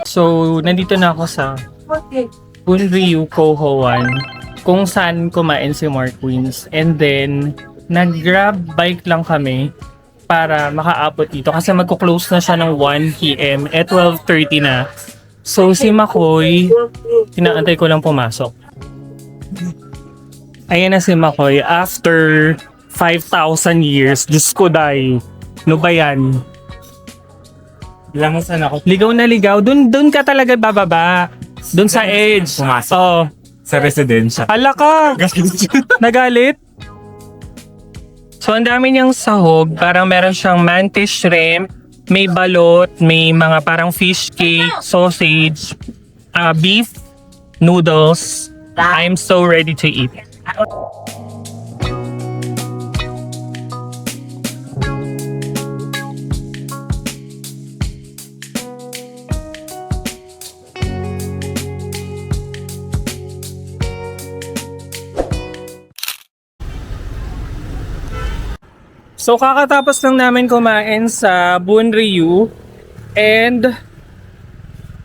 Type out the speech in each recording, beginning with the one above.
So, nandito na ako sa Bunryu Kohowan kung saan kumain si Mark Queens. And then, nag-grab bike lang kami para makaabot dito kasi magko-close na siya ng 1 p.m. 12:30 na. So, si Makoy, inaantay ko lang pumasok. Ayan na si Makoy. After 5,000 years, Diyos ko day. Ano ba yan? Langasan ako. Ligaw na ligaw. Doon ka talaga bababa. Doon sa edge. Pumasok. Oo. Sa residensya. Hala ka! Nagalit? So, ang dami niyang sahog. Parang meron siyang mantis shrimp, may balot, may mga parang fish cake, sausage, beef, noodles. I'm so ready to eat. So kakatapos lang namin kumain sa Bunryu, and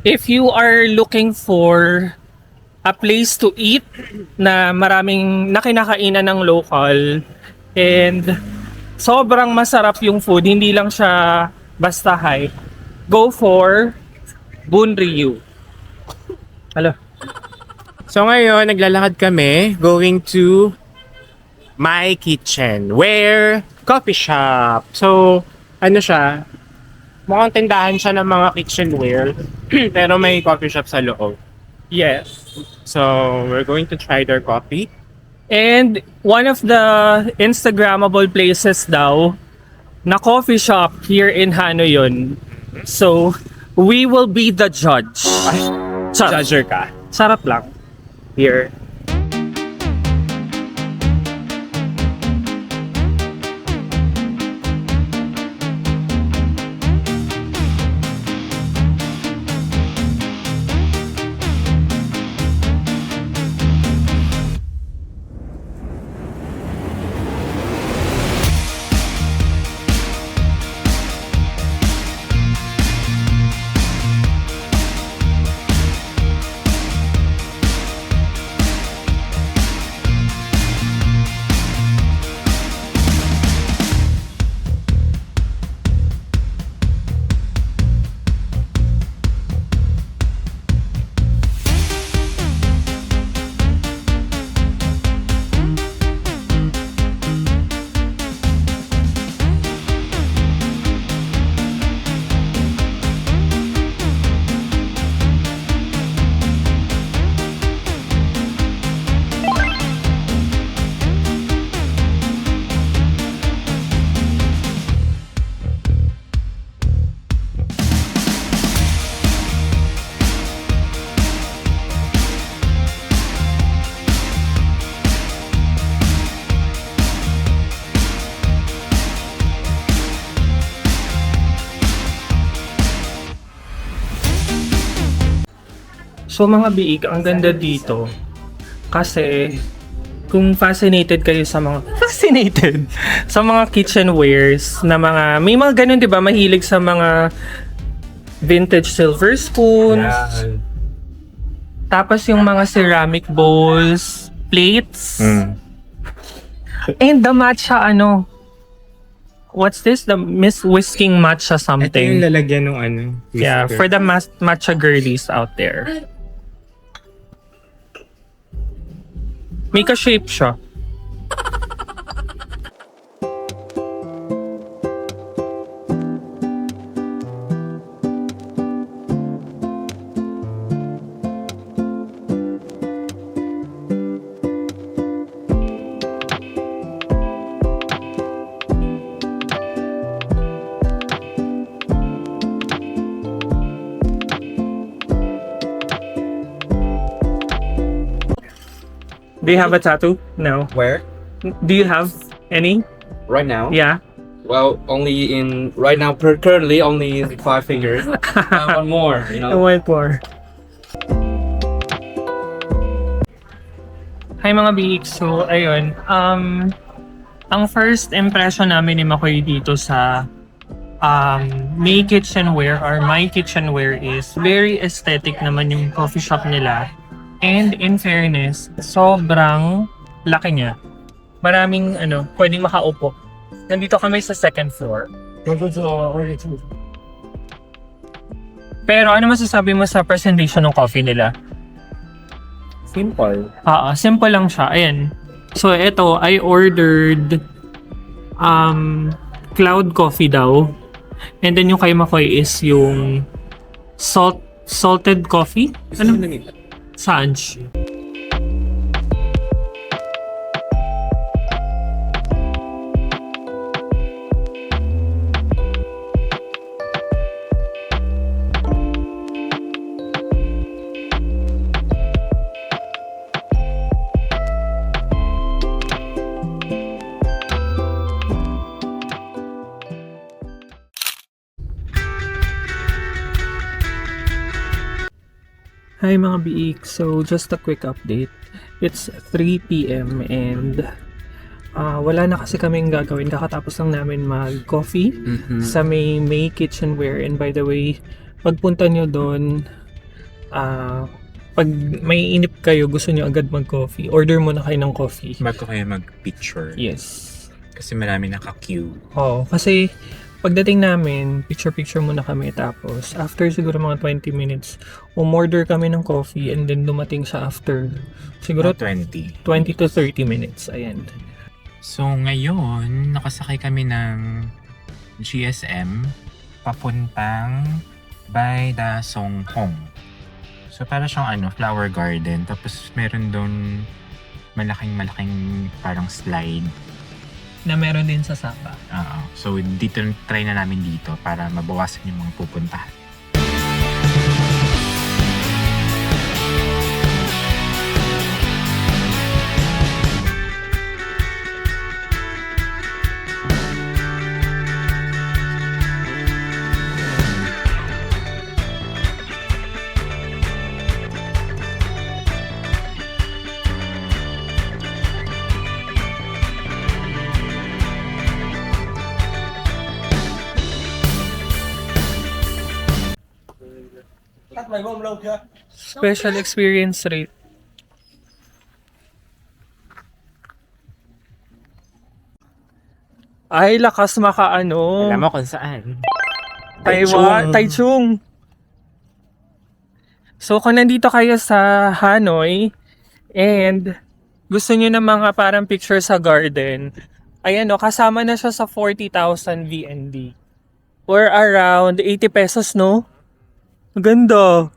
if you are looking for a place to eat na maraming nakinakainan ng local and sobrang masarap yung food, hindi lang siya basta hype, go for Bunryu. Hello. So ngayon, naglalakad kami going to My Kitchen, where coffee shop. So, ano siya, mukhang tindahan siya ng mga kitchenware, pero may coffee shop sa loob. Yes. So, we're going to try their coffee. And one of the Instagrammable places daw na coffee shop here in Hanoi yun. So, we will be the judge. Sarap. Judger ka. Sarap lang. Here. So mga biig, ang ganda dito kasi kung fascinated kayo sa mga sa mga kitchenwares na mga may mga ganun 'di ba, mahilig sa mga vintage silver spoons. Yeah. Tapos yung mga ceramic bowls, plates. And the matcha what's this? The Miss Whisking matcha Ito yung something. lalagyan ng ano. Yeah, whisker. for the matcha girlies out there. May ka-shape siya. Do you have a tattoo? No. Where? Do you have any? Right now? Yeah. Well, only in right now. Currently, only 5 fingers. One more, you know. One more. Hi mga bigs. So, ayun. Ang first impression namin ni Makoy dito sa May Kitchenware or My Kitchenware is very aesthetic naman yung coffee shop nila. And in fairness, sobrang laki niya. Maraming pwedeng makaupo. Nandito kami sa second floor. Pero ano masasabi mo sa presentation ng coffee nila? Simple. Simple lang siya. Ayan. So, ito, I ordered cloud coffee daw. And then yung kay Makoy is yung salted coffee. Ano? Saan? Hi mga biik, so just a quick update. It's 3 p.m. and wala na kasi kaming gagawin. Kakatapos lang namin mag-coffee sa May Kitchenware. And by the way, pagpunta nyo doon, pag may inip kayo, gusto nyo agad mag-coffee, order muna kayo ng coffee. Bago kayo mag-picture. Yes. Kasi marami naka-queue. Oo, kasi pagdating namin, picture-picture muna kami, tapos after siguro mga 20 minutes, umorder kami ng coffee and then dumating siya after siguro 20. 20 to 30 minutes. Ayan. So ngayon, nakasakay kami ng GSM papuntang Baida Songhong. So para siyang flower garden. Tapos meron doon malaking parang slide. Na meron din sa Sapa. So dito, try na namin dito para mabawasan yung mga pupuntahan. Special experience rate. Ay, lakas makaano. Alam mo kung saan. Taichung. So, kung nandito kayo sa Hanoi and gusto nyo ng mga parang picture sa garden, ayan kasama na siya sa 40,000 VND. Or around 80 pesos, no? Ganda.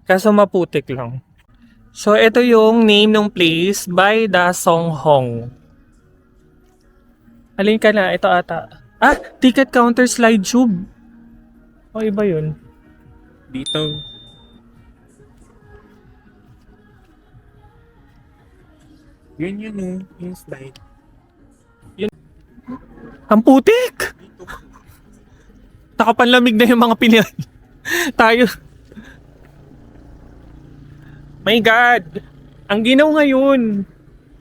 Kaso maputik lang. So, ito yung name ng place, Baida Songhong. Alin ka na? Ito ata. Ticket counter slide tube. O, iba yun. Dito. Yun yung slide. Ang putik! Nakapanlamig na yung mga Pinoy. Tayo. My God! Ang ginaw ngayon.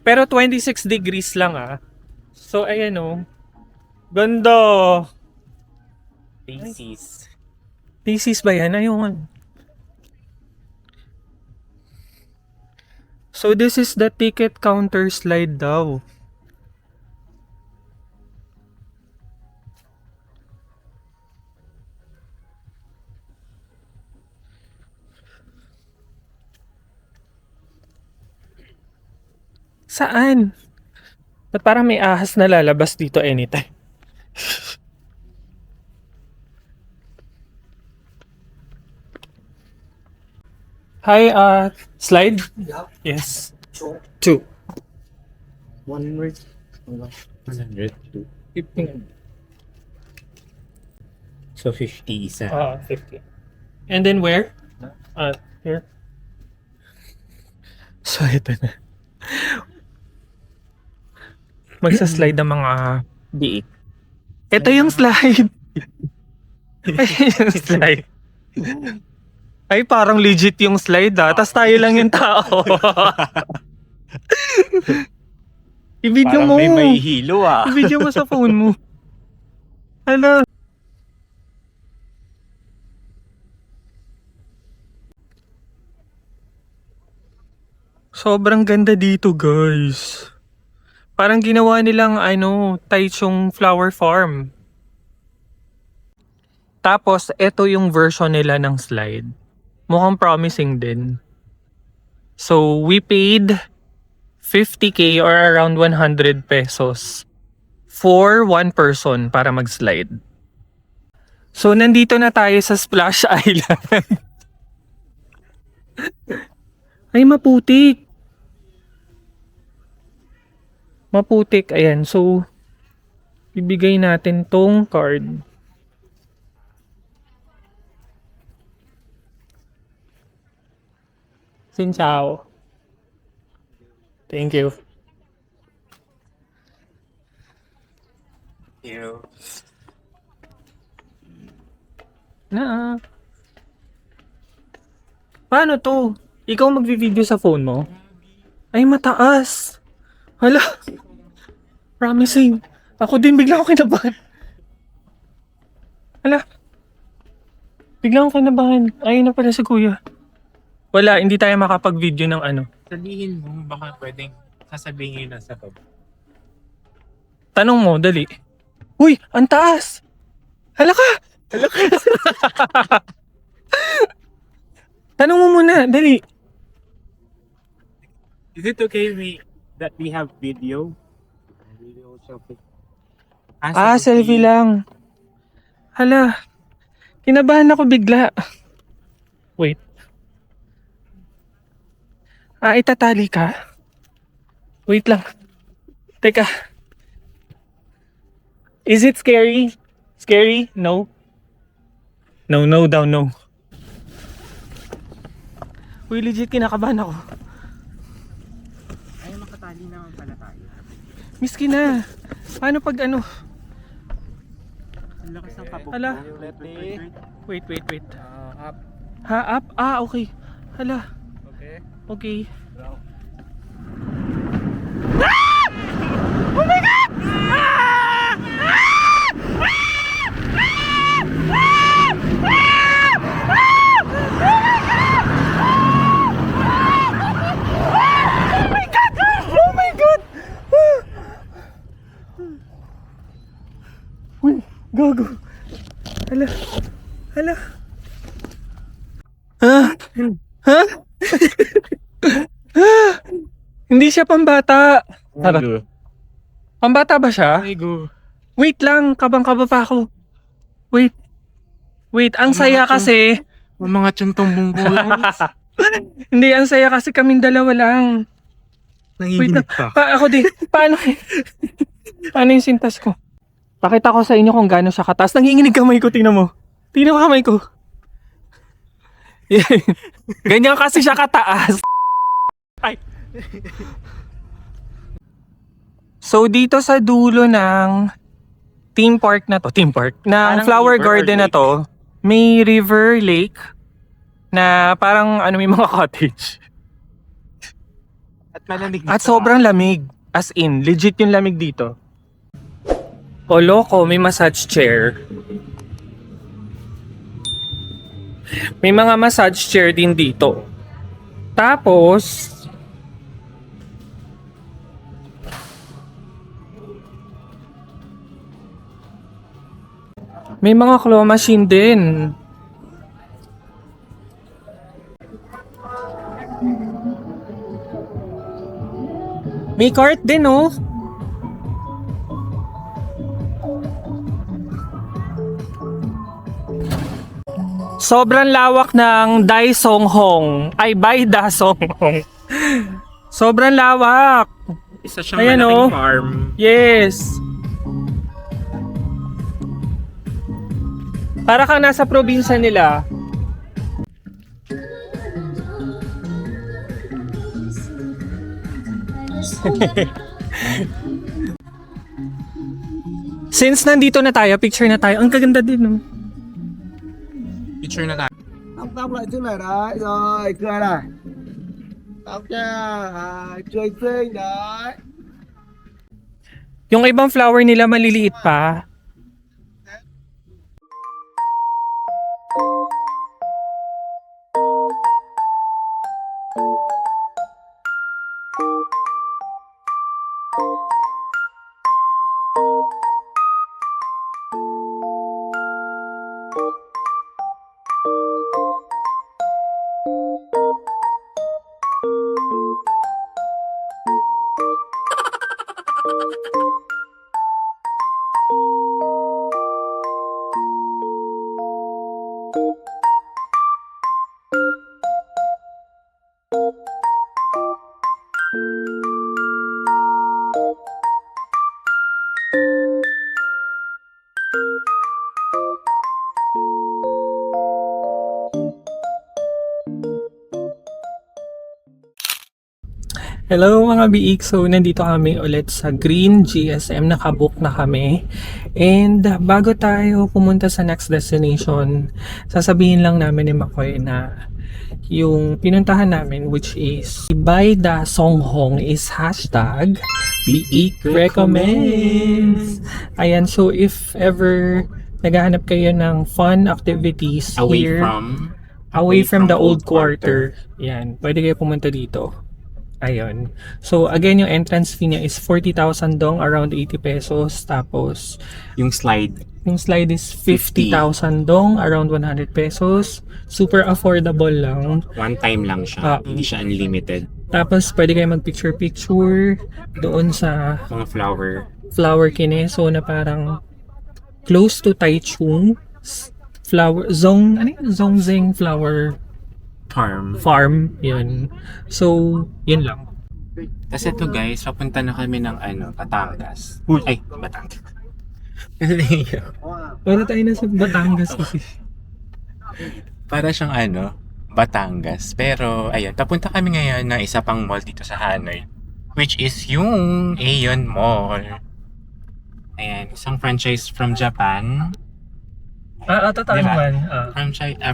Pero 26 degrees lang So, ayan Ganda! Thesis. Thesis ba yan? Ayun. So, this is the ticket counter slide daw. Saan? Ba't parang may ahas na lalabas dito anytime? Hi, slide? Yes. 2. 100. 100. 15. So 50 isa. 50. And then where? Here. So, ito na. Magsa-slide ng mga biik. Ito yung slide. Ayun yung slide. Ay, parang legit yung slide Tapos tayo lang yung tao. I-video Parang mo. may hilo ah. I-video mo sa phone mo. Ano? Sobrang ganda dito, guys. Parang ginawa nilang Taichung Flower Farm. Tapos, ito yung version nila ng slide. Mukhang promising din. So, we paid 50k or around 100 pesos for one person para mag-slide. So, nandito na tayo sa Splash Island. Ay, maputik. Maputik. Ayan. So, ibigay natin tong card. Xin chào. Thank you. Na. Paano to? Ikaw magvi-video sa phone mo? Ay, mataas. Hala. Promising. Ako din bigla ako kinabahan. Hala. Bigla ako kinabahan. Ayun na pala si kuya. Wala, hindi tayo makapag-video ng ano. Sabihin mo, baka pwedeng sasabihin yun na sa baba. Tanong mo, dali. Uy, ang taas! Hala ka! Hala ka! Tanong mo muna, dali. Is it okay that we have video? Video selfie. Selfie lang. Hala. Kinabahan ako bigla. Wait. Itatali ka? Wait lang. Teka. Is it scary? Scary? No? No daw, no. Uy, legit kinakabahan ako. Ay, makatali naman pala tayo. Miski na. Paano pag ano? Ang lakas ng kabog. Hala. Wait. Up. Ha, up? Okay. Hala. Okay. Okay. Oh my God! Uy, gago. Hala. Ha? Hindi siya pambata. Tara. Pambata ba siya? Wait lang, kabang-kaba pa ako. Wait, ang saya kasi. Mga tsuntong bungkulan. Hindi, ang saya kasi kaming dalawa lang. Wait lang. Ako din. Paano yung sintas ko? Pakita ko sa inyo kung gaano siya kataas. Nanginginig kamay ko, tingnan mo. Tingnan mo kamay ko. Yan. Ganyan kasi siya kataas. Ay. So dito sa dulo ng theme park, ng Parang flower river or garden na lake. to, may river lake na parang may mga cottage. At malamig At sobrang lamig. As in, legit yung lamig dito. O loko, may massage chair. May mga massage chair din dito. Tapos, may mga claw machine din. May cart din, oh. Sobrang lawak ng Dai Song Hong. Ay, Bai Da Song Hong. Sobrang lawak. Isa siyang Ayan, malaking oh. farm. Yes. Para kang nasa probinsya nila. Since nandito na tayo, picture na tayo. Ang kaganda din, no? Picture na tayo. Tóc lại trước này đấy, rồi cười này. Tóc nha, trời xinh đấy. Yung ibang flower nila maliliit pa. Hello mga biik, so nandito kami ulit sa Green GSM, nakabook na kami. And bago tayo pumunta sa next destination, sasabihin lang namin ni Makoy na yung pinuntahan namin, which is Baida Songhong, is hashtag Biik Recommends. Ayan, so if ever naghahanap kayo ng fun activities here, away from the old quarter, yan, pwede kayo pumunta dito. Ayun. So, again, yung entrance fee niya is 40,000 dong, around 80 pesos. Tapos, Yung slide, yung slide is 50,000 dong, around 100 pesos. Super affordable lang. one time lang siya. Ah. Hindi siya unlimited. Tapos, pwede kayo mag-picture-picture doon sa Mga flower kineso na parang close to Taichung. Flower, Zongzing Flower Farm. Yun. So, yun lang. Kasi ito guys, papunta na kami ng Batangas. Ay, Batangas. Para tayo na sa Batangas kasi. Para siyang Batangas. Pero, ayun, papunta kami ngayon ng isa pang mall dito sa Hanoi. Which is yung Aeon Mall. Ayan, isang franchise from Japan. Totoo Diba? naman.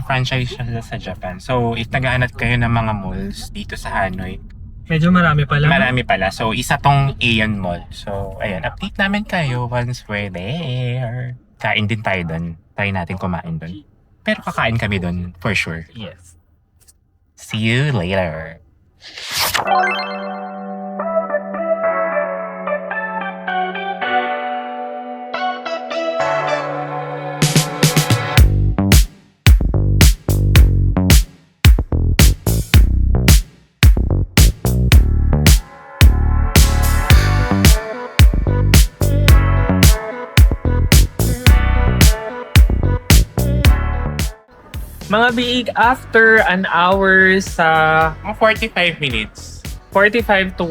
Franchise siya sa Japan. So, if naghahanap kayo ng mga malls dito sa Hanoi, Medyo marami pala. marami pala. So, isa tong Aeon Mall. So, ayan, update namin kayo once we're there. Kain din tayo doon. Try natin kumain doon. Pero kakain kami doon, for sure. Yes. See you later. Mga biig, after an hour sa Mga 45 minutes. 45 to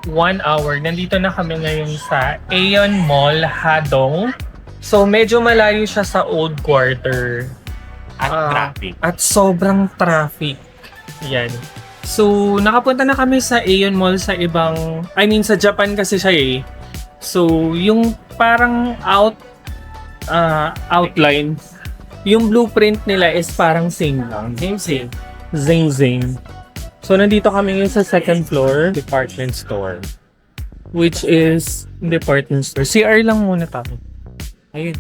1 hour, nandito na kami ngayon sa Aeon Mall, Hadong. So, medyo malayo siya sa old quarter. At Ah, traffic. At sobrang traffic. Yan. So, nakapunta na kami sa Aeon Mall sa ibang... sa Japan kasi siya eh. So, yung parang outline, yung blueprint nila is parang same lang. Same. Zing. So, nandito kami ngayon sa second floor, Department store. which is department store. CR lang muna tayo. Ayun.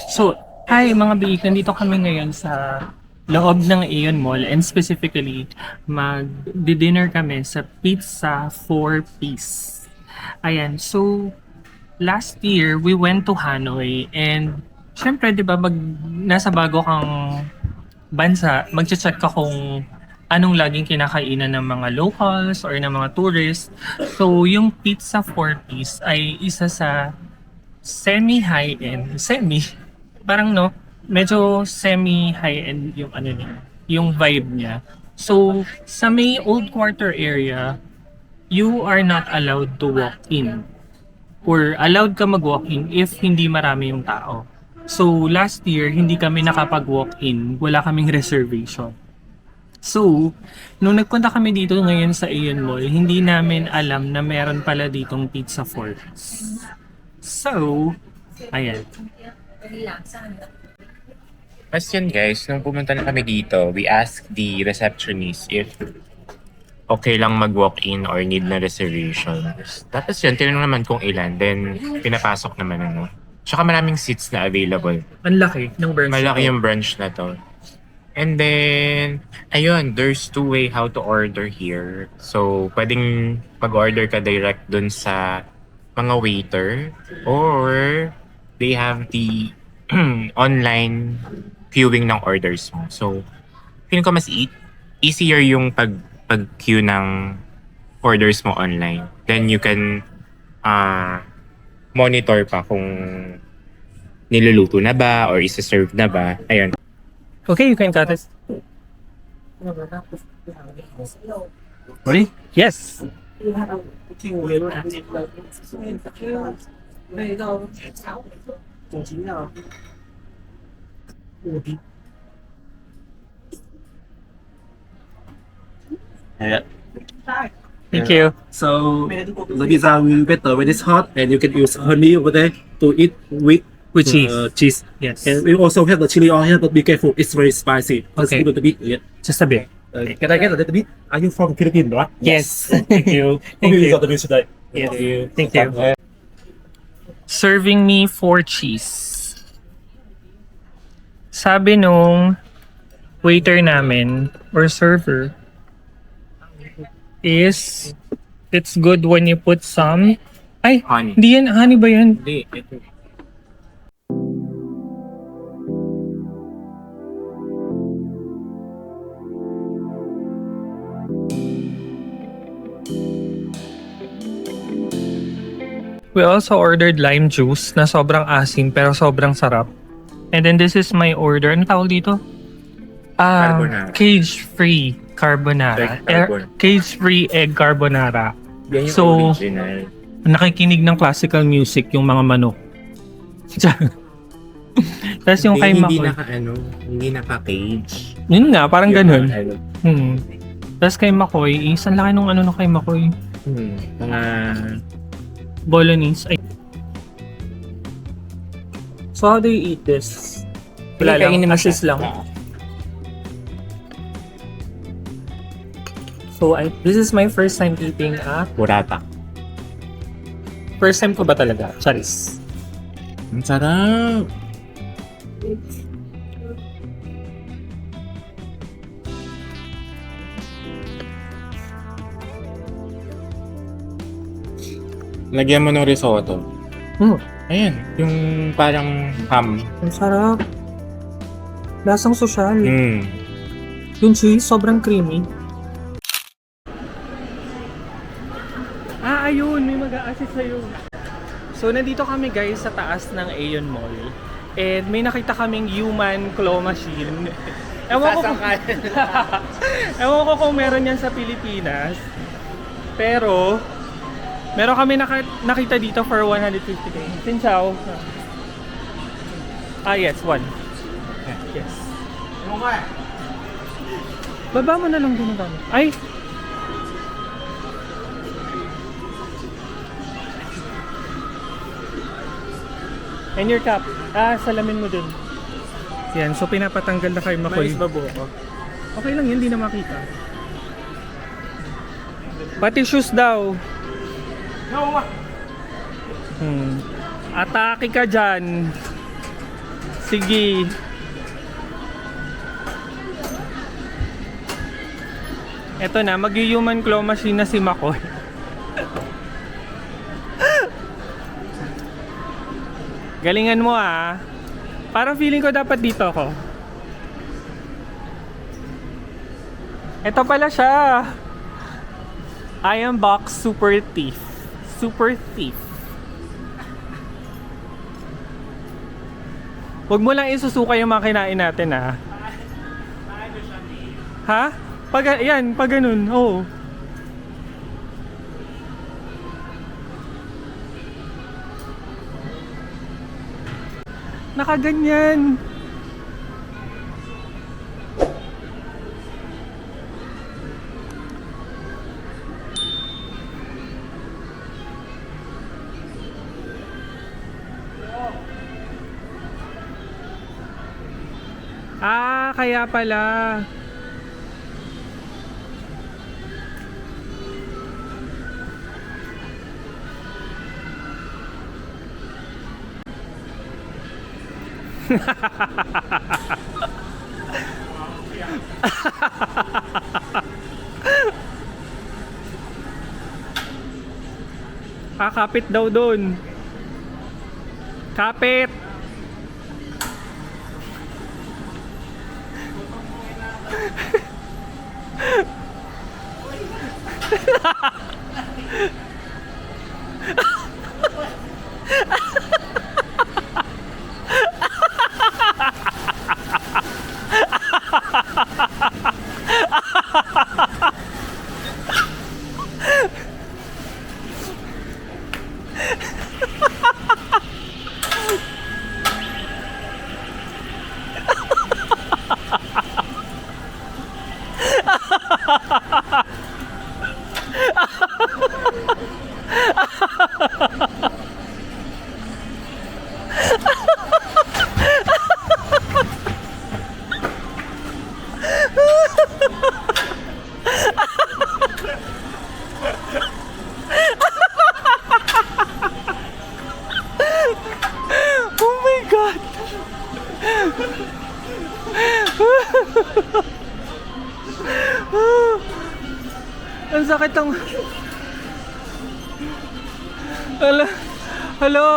So, hi mga biik, nandito kami ngayon sa loob ng Aeon Mall and specifically mag-dinner kami sa Pizza 4-Piece. Ayan, so last year we went to Hanoi and syempre 'di ba nasa bago kang bansa, magche-check ka kung anong laging kinakainan ng mga locals or ng mga tourists. So, yung Pizza 4-Piece ay isa sa semi-high-end, parang medyo semi-high-end yung niya, yung vibe niya. So, sa may old quarter area, you are not allowed to walk in. Or allowed ka mag-walk in if hindi marami yung tao. So, last year, hindi kami nakapag-walk in, wala kaming reservation. So, nung nagpunta kami dito ngayon sa Aeon Mall, hindi namin alam na meron pala ditong Pizza Forks. So, ayan. Mas yun guys, nung pumunta na kami dito, we asked the receptionist if okay lang mag-walk-in or need na reservations. Tapos yun, tinanong naman kung ilan, then pinapasok naman ano. Tsaka maraming seats na available. Ang laki ng branch. Malaki yung branch na to. And then, ayun, there's two-way how to order here. So, pwedeng pag-order ka direct dun sa mga waiter or they have the online queuing ng orders mo. So, feeling ko mas easier yung pag-queue ng orders mo online. Then you can monitor pa kung niluluto na ba or isa-serve na ba. Ayun. Okay, you can cut it. Ready? Yes. Thank you. So the pizza will be better when it's hot, and you can use honey over there to eat with With cheese. cheese. Yes. And we also have the chili oil here, but be careful, it's very spicy. Just Okay. give it a bit. Yeah. Just a bit. Can I get a little bit? Are you from Philippines, right? Yes. Thank you. Thank Okay, you. got the news today. Yes. Thank you. Thank you. Serving me 4 cheese. Sabi nung waiter namin or server is it's good when you put some Honey. hindi yan, honey ba yan? Hindi, ito. We also ordered lime juice na sobrang asim pero sobrang sarap. And then this is my order. Ano tawag dito? Carbonara. Cage-free carbonara. Egg carbonara. Cage-free egg carbonara. Yan yung So, original. Nakikinig ng classical music yung mga manok. Tapos yung kay Hindi Makoy. hindi naka-cage. Yun nga, parang Yung ganun. mga, Tapos kay Makoy, ang laki nung ano kay Makoy. mga Bolognese. Ay. So how do you eat this? Wala lang, Kainin mo assist siya. lang. So this is my first time eating Burrata. first time ko ba talaga? Charis. Ang sarap! Lagyan mo ng risotto. Ayan, yung parang ham. Ang sarap. Lasang sosyal. Mm. Yung cheese, sobrang creamy. Ayun, may mag-a-assist sa'yo. So, nandito kami guys sa taas ng Aeon Mall. And may nakita kaming human claw machine. Ewan ko kung meron yan sa Pilipinas. Pero, meron kami nakita dito for 150k. Sinchaw. Yes, one. Yes. Baba mo na lang din ang Ay! And your cap. Salamin mo dun. Yan, so pinapatanggal na kay Makoy. Mais babuo. Okay lang yun, hindi na makita. Pati shoes daw. Atake ka dyan. Sige. Eto na, mag-human claw machine na si Makoy. Galingan mo ah. Parang feeling ko dapat dito ako. Ito pala siya. I am Box Super Thief. Super Thief. Huwag mo lang isusuka yung mga kinain natin ah. Ha? Pag ganun, oo. Nakaganyan. kaya pala. Kapit daw doon. Kapit. Oh my God! Ang sakit ang... Hala! Halo!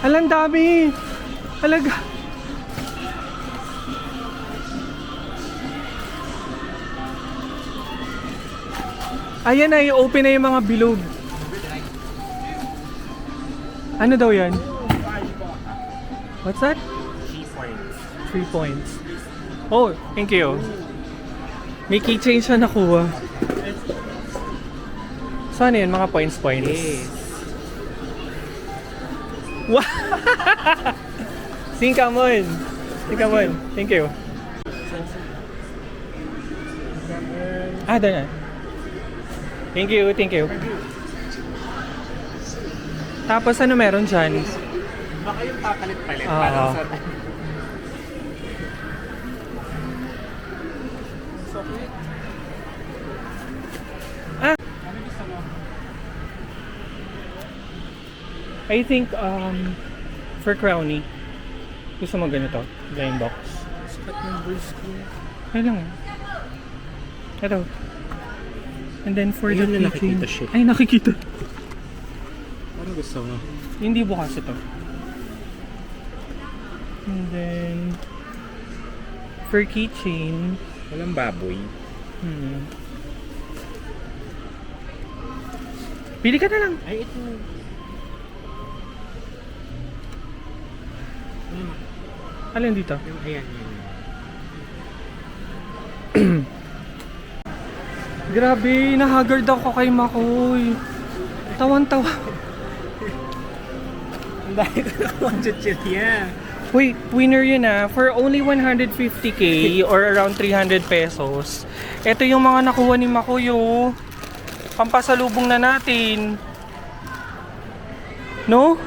Alang dami! Halaga! Ayan na, i-open na yung mga bilog. Ano daw yan? What's that? 3 points. 3 points. Oh, thank you. May keychain siya nakuha. Saan yun? Mga points. Yes. Wow! Sinkamon! Sinkamon. Thank you. Doon na. Thank you, thank you. Tapos ano meron dyan? Baka yung papalit-palit. Oo. Parang sa... I think, for Crowny, gusto mo ganito? Blind box. Sikat ng bruise ko. Ayun lang. Ito. And then for the Ayun na keychain. nakikita siya. Ay, nakikita. Parang gusto mo. Hindi bukas ito. And then, for keychain, Walang baboy. pili ka na lang. Ay, ito. Alin dito? Yung ayan, yan. Grabe, nahagard ako kay Makoy. Tawan-tawa. Ang dahil ko nakuha chichirya. Wait, winner yun for only 150k or around 300 pesos. Ito yung mga nakuha ni Makoy, oh. Pampasalubong na natin. No?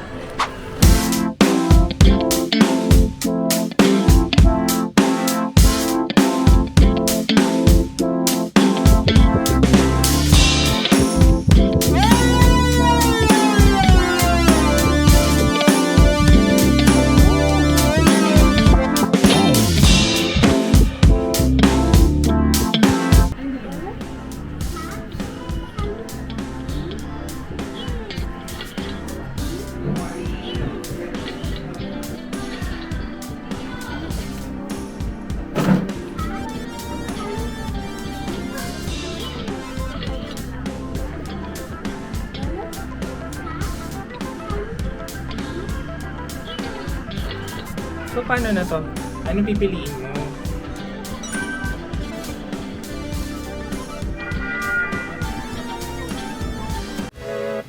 So, paano na to? Ano pipiliin mo?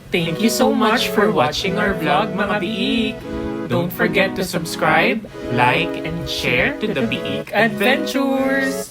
Thank you so much for watching our vlog, mga biik. Don't forget to subscribe, like, and share to the Biik Adventures.